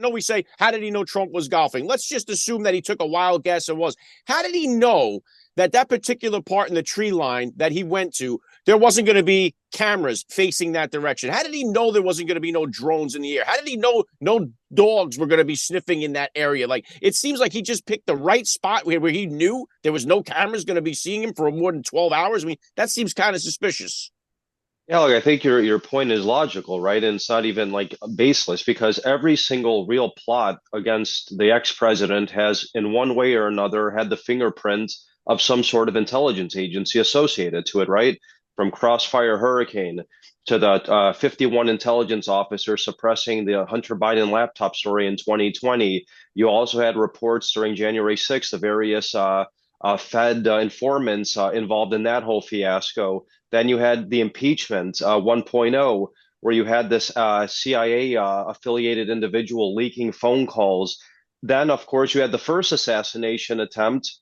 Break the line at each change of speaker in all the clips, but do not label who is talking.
know we say, how did he know Trump was golfing? Let's just assume that he took a wild guess and was. How did he know that that particular part in the tree line that he went to, there wasn't going to be cameras facing that direction? How did he know there wasn't going to be no drones in the air? How did he know no dogs were going to be sniffing in that area? Like, it seems like he just picked the right spot where he knew there was no cameras going to be seeing him for more than 12 hours. I mean, that seems kind of suspicious.
Yeah, look, I think your point is logical, right? And it's not even like baseless because every single real plot against the ex-president has, in one way or another, had the fingerprint of some sort of intelligence agency associated to it, right? From Crossfire Hurricane to the 51 intelligence officers suppressing the Hunter Biden laptop story in 2020. You also had reports during January 6th of various Fed informants involved in that whole fiasco. Then you had the impeachment 1.0, where you had this CIA affiliated individual leaking phone calls. Then, of course, you had the first assassination attempt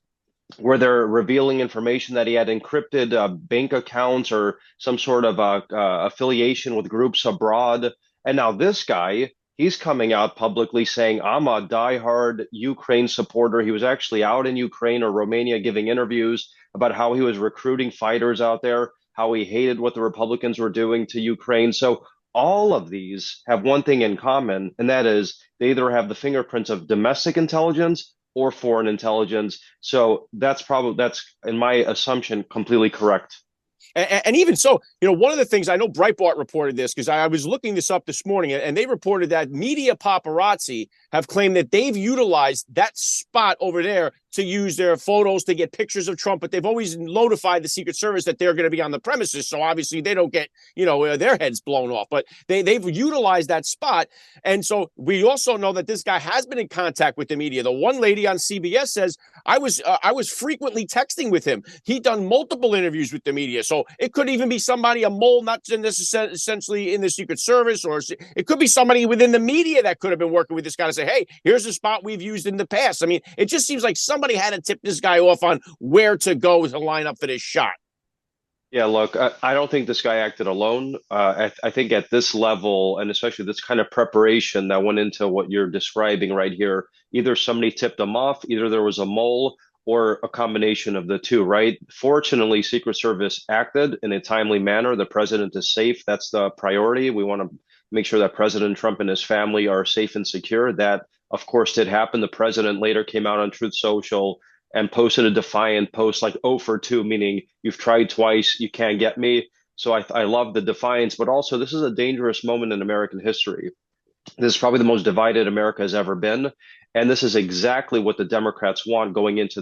where they're revealing information that he had encrypted bank accounts or some sort of affiliation with groups abroad. And now this guy, he's coming out publicly saying, I'm a diehard Ukraine supporter. He was actually out in Ukraine or Romania giving interviews about how he was recruiting fighters out there, how he hated what the Republicans were doing to Ukraine. So all of these have one thing in common, and that is they either have the fingerprints of domestic intelligence or foreign intelligence. So that's in my assumption completely correct.
And even so, one of the things I know Breitbart reported this because I was looking this up this morning, and they reported that media paparazzi have claimed that they've utilized that spot over there to use their photos to get pictures of Trump, but they've always notified the Secret Service that they're going to be on the premises. So obviously they don't get, their heads blown off, but they've utilized that spot. And so we also know that this guy has been in contact with the media. The one lady on CBS says, I was frequently texting with him. He'd done multiple interviews with the media. So it could even be somebody, a mole, not essentially in the Secret Service, or it could be somebody within the media that could have been working with this guy to say, hey, here's a spot we've used in the past. I mean, it just seems like somebody had to tip this guy off on where to go to line up for this shot.
Yeah, look, I don't think this guy acted alone. I think at this level, and especially this kind of preparation that went into what you're describing right here, either somebody tipped him off, either there was a mole, or a combination of the two, right? Fortunately, Secret Service acted in a timely manner. The president is safe. That's the priority. We want to make sure that President Trump and his family are safe and secure. That, of course, did happen. The president later came out on Truth Social and posted a defiant post like 0 for 2, meaning you've tried twice, you can't get me. So I love the defiance, but also this is a dangerous moment in American history. This is probably the most divided America has ever been. And this is exactly what the Democrats want going into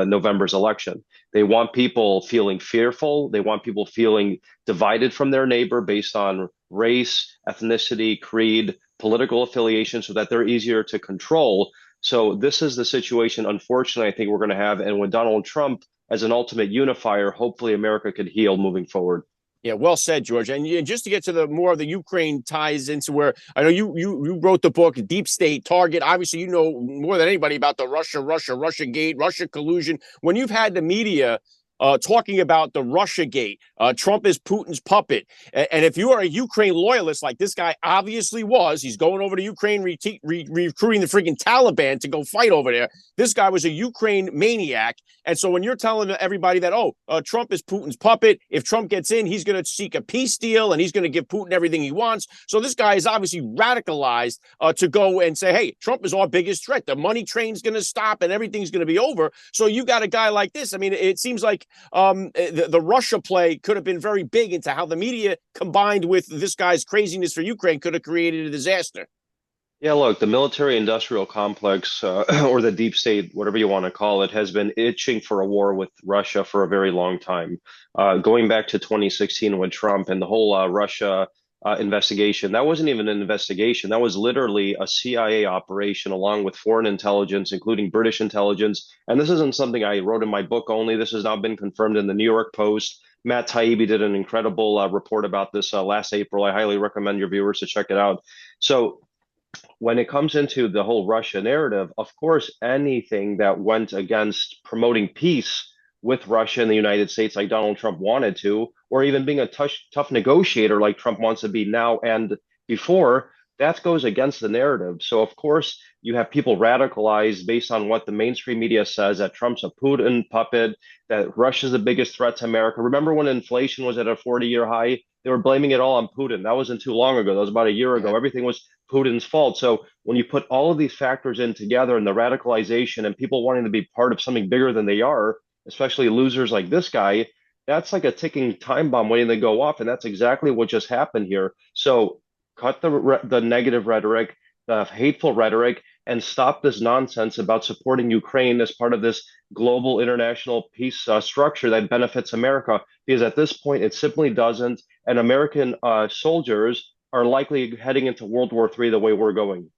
November's election. They want people feeling fearful. They want people feeling divided from their neighbor based on race, ethnicity, creed, political affiliation, so that they're easier to control. So this is the situation, unfortunately, I think we're going to have. And with Donald Trump as an ultimate unifier, hopefully America could heal moving forward.
Yeah, well said, George. And just to get to the more of the Ukraine ties into where I know you wrote the book Deep State Target. Obviously, you know more than anybody about the Russia gate, Russia collusion. When you've had the media talking about the Russia gate, Trump is Putin's puppet. And if you are a Ukraine loyalist, like this guy obviously was, he's going over to Ukraine, recruiting the freaking Taliban to go fight over there. This guy was a Ukraine maniac. And so when you're telling everybody that, Trump is Putin's puppet, if Trump gets in, he's going to seek a peace deal and he's going to give Putin everything he wants. So this guy is obviously radicalized to go and say, hey, Trump is our biggest threat. The money train's going to stop and everything's going to be over. So you got a guy like this. I mean, it seems like the Russia play could have been very big into how the media combined with this guy's craziness for Ukraine could have created a disaster.
Yeah, look, the military industrial complex, or the deep state, whatever you want to call it, has been itching for a war with Russia for a very long time. Going back to 2016 with Trump and the whole Russia investigation, that wasn't even an investigation. That was literally a CIA operation along with foreign intelligence, including British intelligence. And this isn't something I wrote in my book only. This has now been confirmed in the New York Post. Matt Taibbi did an incredible report about this last April. I highly recommend your viewers to check it out. So when it comes into the whole Russia narrative, of course, anything that went against promoting peace with Russia and the United States, like Donald Trump wanted to, or even being a tough negotiator like Trump wants to be now and before, that goes against the narrative. So of course you have people radicalized based on what the mainstream media says, that Trump's a Putin puppet, that Russia's the biggest threat to America. Remember when inflation was at a 40-year high? They were blaming it all on Putin. That wasn't too long ago. That was about a year
Yeah.
ago. Everything was Putin's fault. So when you put all of these factors in together and the radicalization and people wanting to be part of something bigger than they are, especially losers like this guy, that's like a ticking time bomb waiting to go off. And that's exactly what just happened here. So cut the negative rhetoric, the hateful rhetoric, and stop this nonsense about supporting Ukraine as part of this global international peace structure that benefits America. Because at this point, it simply doesn't, and American soldiers are likely heading into World War III the way we're going.